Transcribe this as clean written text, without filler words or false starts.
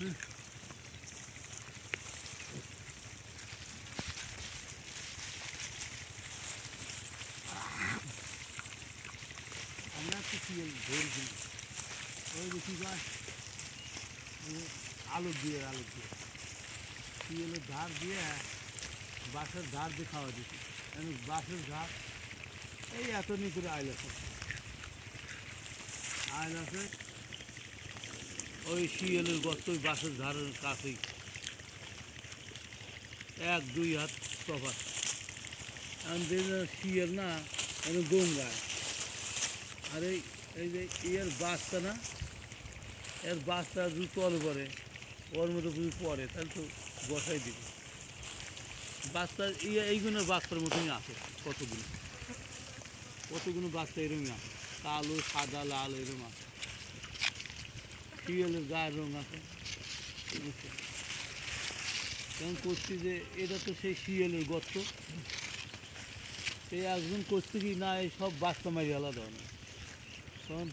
আমরা তো শিয়াল ধরছি ওই দেখি গাছ আলু দিয়ে শিয়ালের ধার দিয়ে বাঁশের ধার দিয়ে খাওয়া দিচ্ছি বাঁশের ধার এই এত নি করে আইল আছে ওই শিয়ালের গর্ত ওই বাঁশের ধারের কাছেই 1-2 হাত তফাৎ শিয়াল না গঙ্গায় আর এই যে এর বাচ্চা না এর বাচ্চা যদি তল পরে ওর মতো যদি পড়ে তাহলে তো বসাই দিবে বাচ্চা এইগুলোর বাচ্চার মতনই আছে কতগুলো বাচ্চা এরকমই আছে কালো সাদা লাল এরকম আছে শিয়ালের গায়ের রঙ আছে কারণ করছি যে এটা তো সেই শিয়ালের গর্ত সেই একজন করছে কি না এই সব বাচ্চা মারি আলাদা তখন